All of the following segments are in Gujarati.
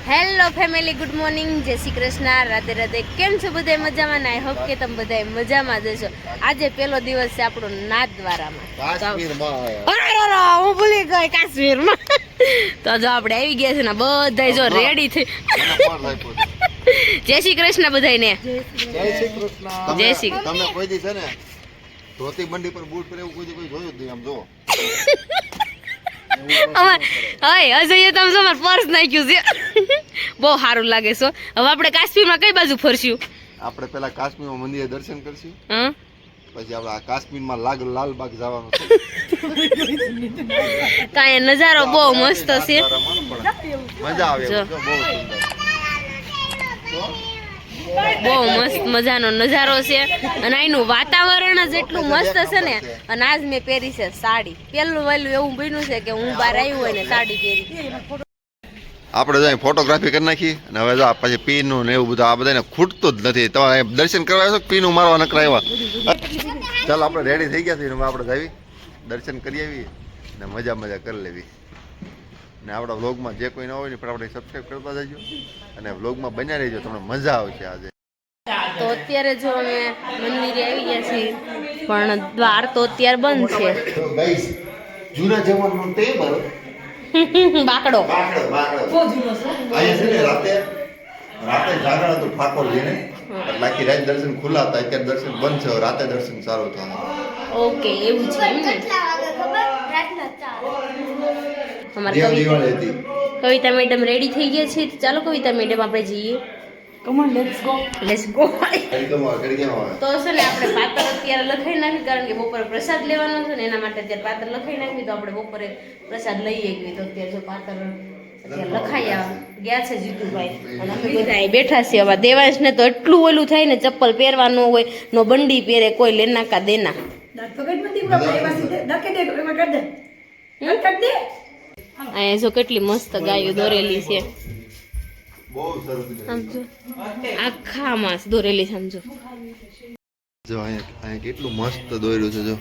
હેલો ફેમિલી, ગુડ મોર્નિંગ, જય શ્રી કૃષ્ણ, રાધે રાધે. કેમ છો બધા? મજામાં ને? આઈ હોપ કે તમે બધા મજામાં જ હશો. આજે પહેલો દિવસ છે આપણો નાથદ્વારામાં. હું ભૂલી ગઈ કાશ્મીરમાં. તો જો આપણે આવી ગયા છે ને બધા જો રેડી થઈ. જય શ્રી કૃષ્ણ બધાને. જય શ્રી કૃષ્ણ. જય શ્રી. તમે કોઈ દી છે ને ધોતી બંડી પર બૂટ પહેરે એવું કોઈ જોયું જ નહીં. આમ જો અજય તમે જો મારું પર્સ નાખ્યું છે. બહુ સારું લાગે છે. હવે આપણે કાશ્મીરમાં કઈ બાજુ ફરશું? આપણે પેલા કાશ્મીરમાં મંદિરે દર્શન કરશું, હા, પછી આપણે આ કાશ્મીરમાં લાલબાગ જવાનું છે. કાંઈ નજારો બહુ મસ્ત છે. મજા આવે જો. બહુ સુંદર. બહુ મસ્ત મજાનો નજારો છે અને અહીંનું વાતાવરણ જ એટલું મસ્ત છે ને. અને આજ મેં પહેરી છે સાડી. પહેલું વહેલું એવું બન્યું છે કે હું બહાર આવ્યું હોય ને સાડી પહેરી. આપણે જાય ફોટોગ્રાફી કરી નાખી અને હવે જો પછી પીનું ને એવું બધું આ બધાને ખૂટતું જ નથી. તમારે દર્શન કરવા આવ્યો છો, પીનું મારવા નકરા આવ્યા. ચાલો આપણે રેડી થઈ ગયા છીએ. હવે આપણે જાવી દર્શન કરી આવી ને મજા કરી લેવી. ને આપણા વ્લોગમાં જે કોઈ ન હોય ને પણ આપણે સબસ્ક્રાઈબ કરતા જજો અને વ્લોગમાં બન્યા રહેજો, તમને મજા આવશે આજે. તો અત્યારે જો અમે મંદિરે આવી ગયા છીએ પણ દ્વાર તો અત્યારે બંધ છે. જૂના જમાનાનો ટેબલ બાકડો અહીંયા છે ને રાતે જાગરણ હતું ઠાકોર લઈને, એટલે આખી રાત દર્શન ખુલ્લા હતા. અત્યારે દર્શન બંધ છે, રાતે દર્શન સારું થાય. ઓકે, એવું છે એમ ને. અમારી દિવાળી હતી. કવિતા મેડમ રેડી થઈ ગયા છે. ચાલો કવિતા મેડમ આપણે જઈએ. Let's go. તો છે ને આપણે પાત્ર અત્યારે લખાઈ નાખી, કારણ કે બપોરે પ્રસાદ લેવાનો છે ને એના માટે અત્યારે પાત્ર લખાઈ નાખી. તો આપણે બપોરે પ્રસાદ લઈ આવી. તો અત્યારે જો પાત્ર અત્યારે લખાઈ ગયા છે જીતુભાઈ અને અમે બધા અહીં બેઠા છીએ. હવે દેવાંશને તો એટલું ઓલું થાય ને, ચપ્પલ પહેરવાનું હોય નો બંડી પહેરે, કોઈ લેના કા દેના. અહીંયા જો કેટલી મસ્ત ગાયો દોરેલી છે. સમજો આખા માસ દોરેલી. સમજો જો અહીંયા કેટલું મસ્ત દોર્યું છે. જો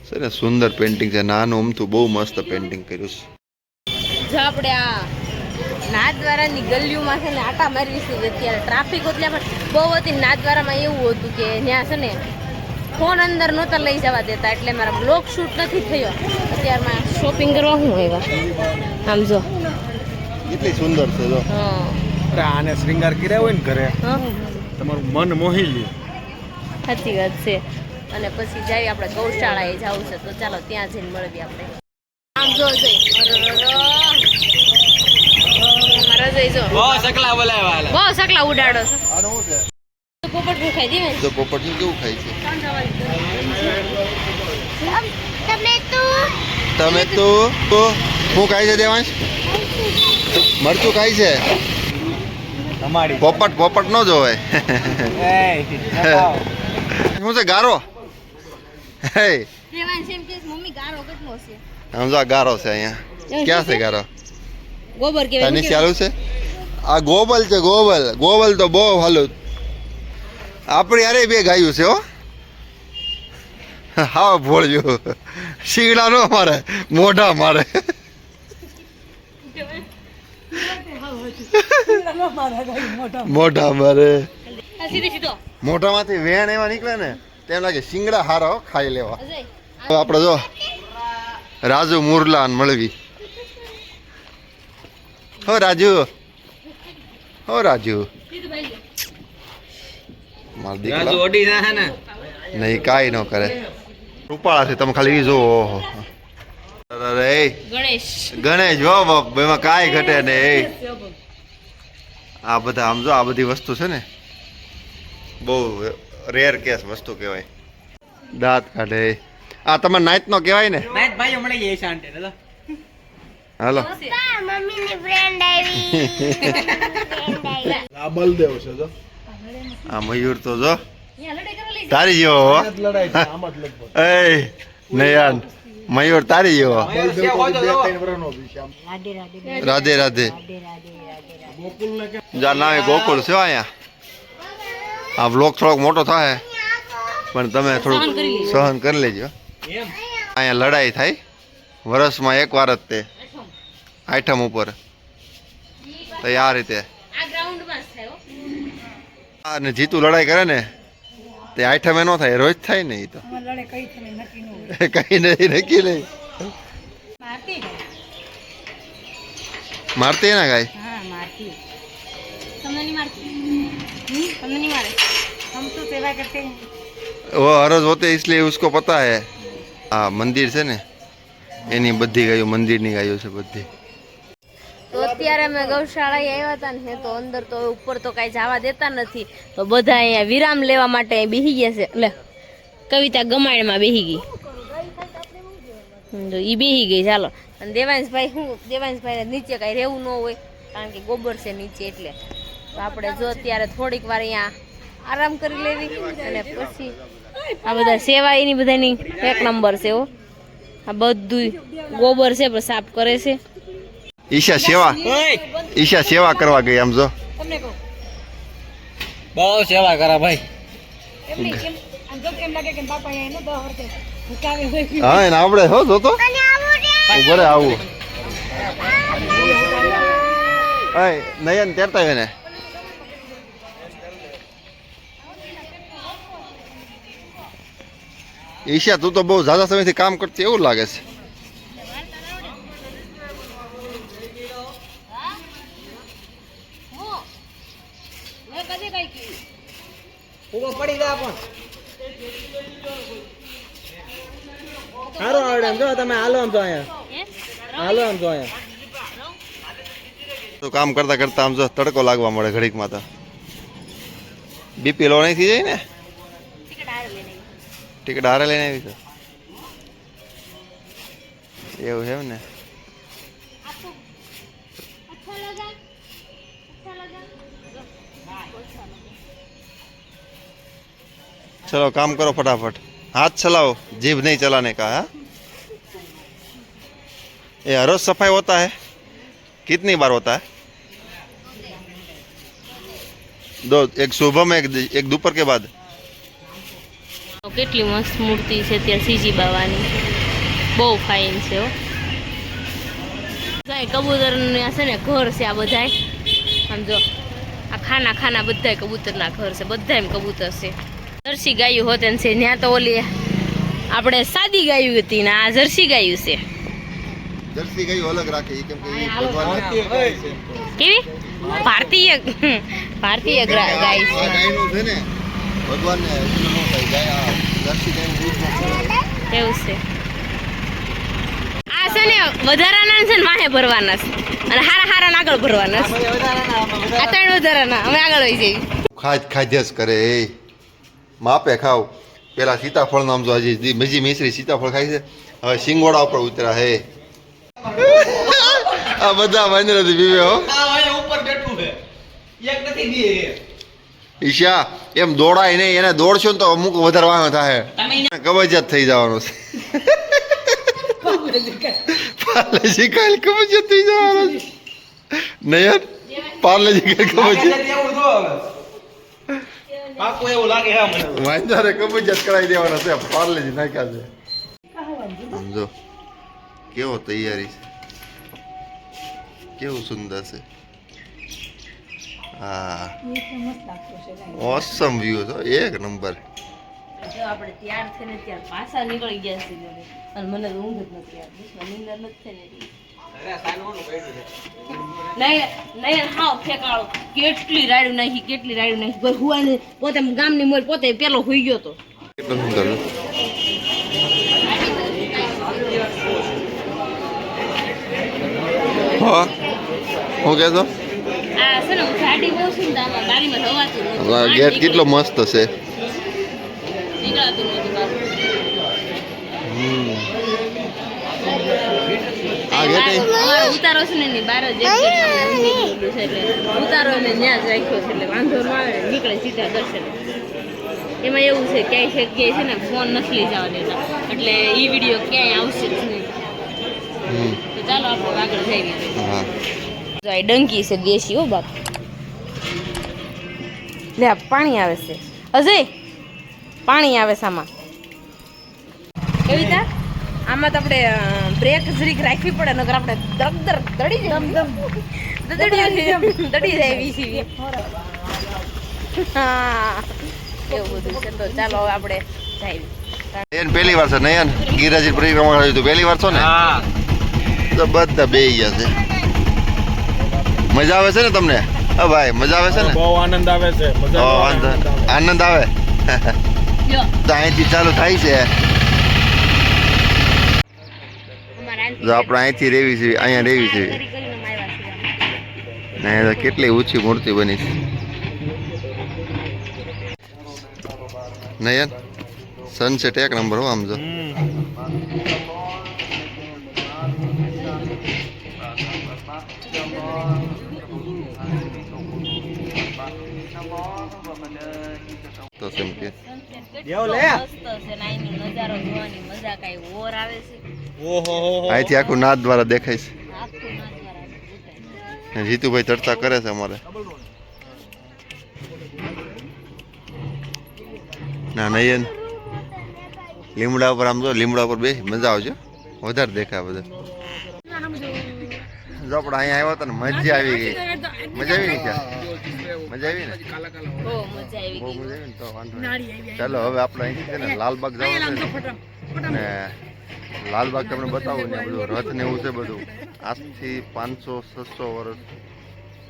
છે ને સુંદર પેન્ટિંગ છે. નાનું અમથું બહુ મસ્ત પેન્ટિંગ કર્યું છે. જો આપણે આ નાથદ્વારાની ગલીઓમાં છે ને આટા મારવીશું. અત્યારે ટ્રાફિક એટલે પણ બહુ હતી. નાથદ્વારામાં એવું હતું કે ત્યાં છે ને ફોન અંદર નહોતા લઈ જવા દેતા, એટલે મારા બ્લોગ શૂટ નથી થયો. અત્યારમાં શોપિંગ કરવા શું આવ્યા. આમ જો કેટલી સુંદર છે. જો આને શ્રૃંગાર કર્યા હોય ને ઘરે, તમારું મન મોહી લે. સાચી વાત છે. અને પછી જઈએ આપણે ગૌશાળાએ જવું છે. તો ચાલો ત્યાં જઈને મળીએ આપણે. આમ જો બહુ સકલા ઉડાડો છે. આનું શું છે? પોપટ નું ખાઈ દે. જો પોપટનું કેવું ખાય છે? તમે તો શું ખાય છે દેવાંશ? મરચું ખાય છે. પોપટ ન જોવે. શું છે ગારો? આમ જો ગારો છે અહીંયા. ક્યાં છે ગારો? ગોબર કેવાય. તને ચાલુ છે? આ ગોબલ છે. ગોબલ તો બહુ હાલું. આપણે યારે બે ગાયું છે. હો હા, ભોળ્યું શીગડા નો મારે, મોઢા મારે. મોઢા મારે. મોઢામાંથી વેણ એવા નીકળે ને તેમ લાગે શિંગડા હારા ખાઈ લેવા. આપણે જો રાજુ મુરલા મળવી. હો રાજુ માર દીકરા નહીં કાંઈ ન કરે. રૂપાળા છે તમે ખાલી જો. અરે ગણેશ જો બાપ, એમાં કાંઈ ઘટે ને. આ બધા આમ જો આ બધી વસ્તુ છે ને બહુ રેર કેસ વસ્તુ કહેવાય. દાંત કાઢે. આ તમારે નાઈટ નો કહેવાય ને? હાલો આ બલદેવ છે. જો આ મયુર તો જો તારી જેવો. એ નયાન મયુર તારી જેવો. રાધે રાધે. જા નામે ગોકુળ છે અહીંયા. આ બ્લોક થોડોક મોટો થાય પણ તમે થોડુંક સહન કરી લેજો. અહીંયા લડાઈ થાય વર્ષમાં એક વાર જ તે આઠમ ઉપર. તો એ આ રીતે આ ગ્રાઉન્ડમાં જ થાય હો. અને જીતું લડાઈ કરે ને તે આઠમે નો થાય, રોજ થાય ને એ તો કઈ નહીં નક્કી નહીં. मारते हैं ना गाय? हाँ मारती है. तुमने नहीं मारती? तुमने नहीं मारे? हम तो सेवा करते हैं. वो अरज होते इसलिए उसको पता है. हाँ मंदिर છે ને એની બધી ગાયો મંદિરની ગાયો છે બધી. તો અત્યારે અમે ગૌશાળાએ આવ્યા હતા ને તો અંદર તો ઉપર તો કાંઈ જવા દેતા નથી, તો બધા અહીંયા વિરામ લેવા માટે બેસી ગયા છે. એટલે કવિતા ગમાણમાં બેસી ગઈ, તો એ બેસી ગઈ. ચાલો. અને દેવાંશભાઈને નીચે કાંઈ રહેવું ન હોય કારણ કે ગોબર છે નીચે, એટલે તો આપણે જો અત્યારે થોડીક વાર અહીંયા આરામ કરી લેવી અને પછી આ બધા સેવા એની બધાની એક નંબર છે હો. આ બધું ગોબર છે પણ સાફ કરે છે. ઈશા સેવા કરવા ગઈ આમ જો. બહુ સેવા કરા ભાઈ. હા એને આપણે હો જોતો ઉભરે આવું. નયન તેરતા હોય ને ઈશા તું તો બહુ ઝાઝા સમયથી કામ કરતી એવું લાગે છે. પડી ગયા પણ સારું આવડે એમ જો તમે હાલો આમ જો અહીંયા હાલો આમ જો અહીંયા તો કામ કરતા કરતા આમ જો તડકો લાગવા મળે ઘડીકમાં તો બીપી લો નહીં થઈ જાય ને. ટિકિટ હારે લઈને આવી તો એવું છે ને. चलो काम करो फटाफट, हाथ चलाओ, जीभ नहीं चलाने का है. ये हर रोज सफाई होता है? कितनी बार होता है? दो, एक सुबह में एक दोपहर के बाद. કેટલી મસ્ત મૂર્તિ છે ત્યાં સીજી બાવાની, બહુ ફાઇન છે હો. કબૂતર છે ને ઘર છે આ બધા સમજો. આ ખાના ખાના બધા કબૂતરના ઘર છે, બધા એમ કબૂતર છે. જર્સી ગાયું હોત છે ત્યાં તો ઓલી આપણે સાદી ગાયું હતી ને આ જર્સી ગાયું છે. જર્સી ગાયું અલગ રાખે કેમ કે કેવી ભારતીય ગાય છે. ગાયનું છે ને ભગવાનને એટલું ન થાય ગાય આ જર્સી ગાયનું દૂધ એવું છે. આ છે ને વધારાના છે ને વાહે ભરવાના છે અને હારા આગળ ભરવાના છે. આ ત્રણ વધારાના અમે આગળ વહી જઈએ. ખાધ્યસ કરે એ માપે ખાવ. પેલા સીતાફળ નામ જો હજી બીજી મિશ્રી સીતાફળ ખાય છે, હવે સિંગોડા ઉપર ઉતરા હે. આ બધા વાંદરાથી પીવે હો. ઉપર બેઠું છે એક નથી દીએ. ઈશા એમ દોડાય નહીં, એને દોડશો ને તો અમુક વધારે વાહ થાય, કબજિયાત થઈ જવાનો છે. પાર્લેજી ખાઈ કબજિયાત થઈ જવાનો છે. નયન પાર્લેજી ખાઈ કબજિયાત પાકું એવું લાગે હે મને. વાંદરે કબજિયાત કરાવી દેવાના છે, પાર્લેજી નાખ્યા છે. સમજો કેવો તૈયારી છે, કેવું સુંદર છે. હા ઓસમ વ્યૂ છે, એક નંબર. જો આપણે તૈયાર થઈને ત્યાં પાછા નીકળી ગયા છે અને મને ઊંઘ જ નથી આવતી, નીંદર નથી થઈ ને. નહીં હાવ ફેકાળો, કેટલી રાડ્યું નાખી હુવાને પોતે ગામની મોર પોતે પેલો હુઈ ગયો તો. કેટલો સુંદર હા હું કહેતો આ છે ને ગાડી બહુ સુંદર, આમાં ગાડીમાં હવાતું નહોતું. ગેટ કેટલો મસ્ત છે. નીકળાતું નહોતું બહાર. આ ગેટ અમારો ઉતારો છે ને એની બહાર જ એક નીકળેલું છે, એટલે ઉતારો ને ત્યાં જ રાખ્યો છે એટલે વાંધો ન આવે ને નીકળે સીધા દર્શન. એમાં એવું છે ક્યાંય જગ્યાએ છે ને ફોન નથી લઈ જવા દેતા, એટલે એ વિડીયો ક્યાંય આવશે જ નહીં. તો ચાલો આપણે આગળ જઈએ. હા ડંકી છે દેશી હો બાપ. લે પાણી આવે છે અજય, પાણી આવે છે આમાં. કવિતા આમાં તો આપણે બ્રેક જરીક રાખવી પડે નકર આપણે દરક દડી જાય દડી જાય વીસી હા એવું બધું છે. તો ચાલો હવે આપણે જઈએ. નયન પહેલી વાર છે. નયન ગિરિરાજ પરિક્રમા કર્યું તું પહેલી વાર છો ને? તો બધા બેહી ગયા છે. મજા આવે છે ને તમને? હા ભાઈ મજા આવે છે ને? બહુ આનંદ આવે છે. આનંદ આવે તો અહીંથી ચાલુ થાય છે. જો આપણે અહીંથી રેવી છે, અહીંયા રેવી છે ને કેટલી ઊંચી મૂર્તિ બની છે. નયન સનસેટ એક નંબર હો આમ જો. તો સેમ કે અહીંથી આખું નાદ દ્વારા દેખાય છે. જીતુભાઈ ચર્ચા કરે છે અમારે. ના નયન લીમડા ઉપર આમ જો લીમડા ઉપર બે મજા આવશે વધારે દેખાય બધા. જો આપણે અહીંયા આવ્યા હતા ને મજા આવી ગઈ. મજા આવી ગઈ ક્યાં મજા આવી ને બહુ મજા આવી ને તો વાંધો નહીં. ચાલો હવે આપણે અહીંથી છે ને લાલબાગ જવાનું છે ને લાલબાગ તમને બતાવું ને બધું રથ ને એવું છે બધું આજથી 500-600 વર્ષ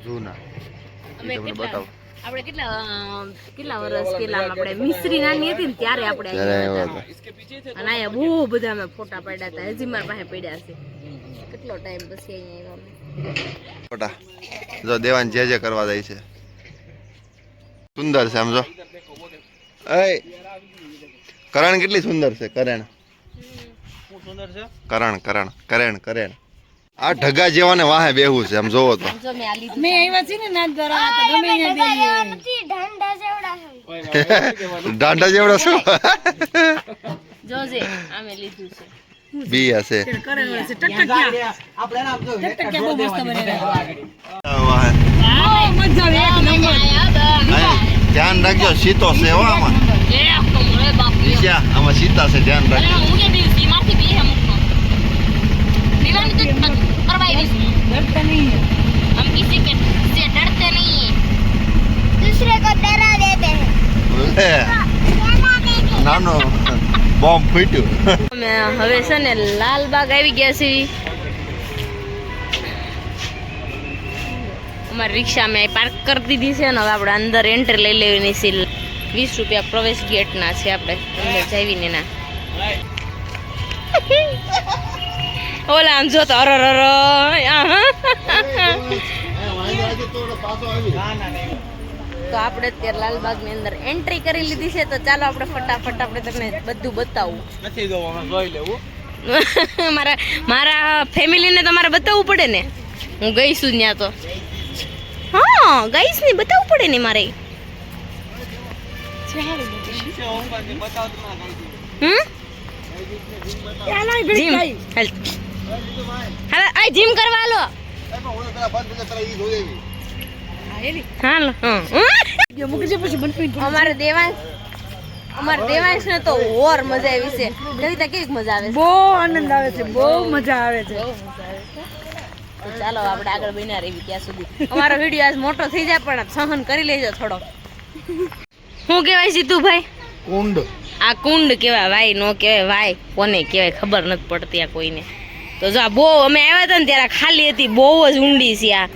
જૂના તમને બતાવું. આપણે કેટલા વર્ષ પેલા આપણે મિસ્ત્રી નાની હતી ને ત્યારે આપણે આવ્યા હતા અને અહીંયા બહુ બધા અમે ફોટા પાડ્યા હતા. હજી મારા પાસે પડ્યા છે. કેટલો ટાઈમ પછી અહીંયા આવ્યા ફોટા. જો દેવાન જે કરવા જાય છે સુંદર છે આમ જો. એ કરણ કેટલી સુંદર છે. કરણ કરણ કરણ કરણ આ ઢગા જેવા ને વાહે બેહવું છે આમ જોવો તો. મેં આવ્યા છે ને નાદ દ્વારા તો ગમે અહીંયા દાંડા જેવડા શું જોજે આમે લીધું છે બી હશે. ધ્યાન રાખજો સીતો છે હો આમાં. આમાં સીતા છે ધ્યાન રાખજો. डरते नहीं है हम किसी के से डरते नहीं है दूसरे को डरा देते हैं નાનો બોમ્બ ફૂટ્યું. હવે છે ને લાલબાગ આવી ગયા છે. અમારી રિક્ષા મેં પાર્ક કરી દીધી છે ને હવે આપણે અંદર એન્ટ્રી લઈ લેવાની છે. 20 રૂપિયા પ્રવેશ ગેટના છે. આપણે અંદર જઈને ના ઓલા આમ જોતો અરર તો આપણે અત્યારે લાલબાગ ની અંદર એન્ટ્રી કરી લીધી છે. તો ચાલો આપણે ફટાફટ આપણે તમને બધું બતાવું. મારા ફેમિલીને તમારે બતાવવું પડે ને. હું ગઈ છું ત્યાં તો હા ગઈશ ને બતાવવું પડે ને મારે. જીમ હાલ જીમ કરવા લો. હાલો અમારે દેવાંશ ને તો ઓર મજા આવી છે. કવિતા કેવી મજા આવે છે? બહુ આનંદ આવે છે. બહુ મજા આવે છે. તો ચાલો આપણે આગળ બન્યા રહેવી ત્યાં સુધી. અમારો વિડીયો આજ મોટો થઈ જાય પણ સહન કરી લેજો થોડો. શું કહેવાય સીતુભાઈ? કુંડ. આ કુંડ કહેવાય વાય નો કહેવાય. વાય કોને કહેવાય ખબર નથી પડતી આ કોઈને. તો જો આ બહુ અમે આવ્યા હતા ને ત્યારે ખાલી હતી. બહુ જ ઊંડી છે આ.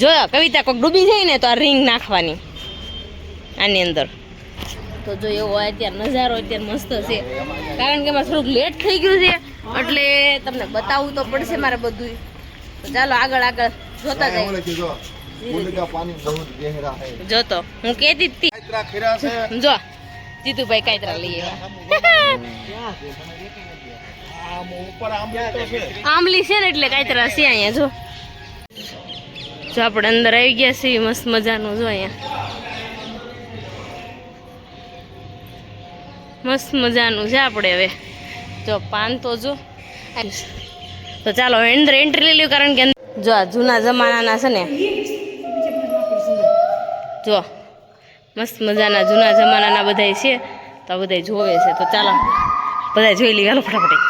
જો કવિતા કોઈક ડૂબી જાય ને તો આ રિંગ નાખવાની આની અંદર. તો જો એવો અત્યારે નજારો અત્યારે મસ્ત છે. કારણ કે મારે થોડુંક લેટ થઈ ગયું છે એટલે તમને બતાવવું તો પડશે મારે બધું. તો ચાલો આગળ આગળ જોતા જાય. જોતો હું કહેતી હતી જો જીતુભાઈ કાયતરા લઈ આવ્યા. આંબલી છે ને એટલે કાયતરા છે અહીંયા. જો જો આપણે અંદર આવી ગયા છીએ. મસ્ત મજાનું જો અહીંયા મસ્ત મજાનું છે. આપણે હવે જો પાન તો જો તો ચાલો અંદર એન્ટ્રી લઈ લ્યો. કારણ કે જો આ જૂના જમાનાના છે ને જો મસ્ત મજાના જૂના જમાનાના બધા છે તો બધા જોવે છે. તો ચાલો બધા જોઈ લઈએ. હાલો ફટાફટ.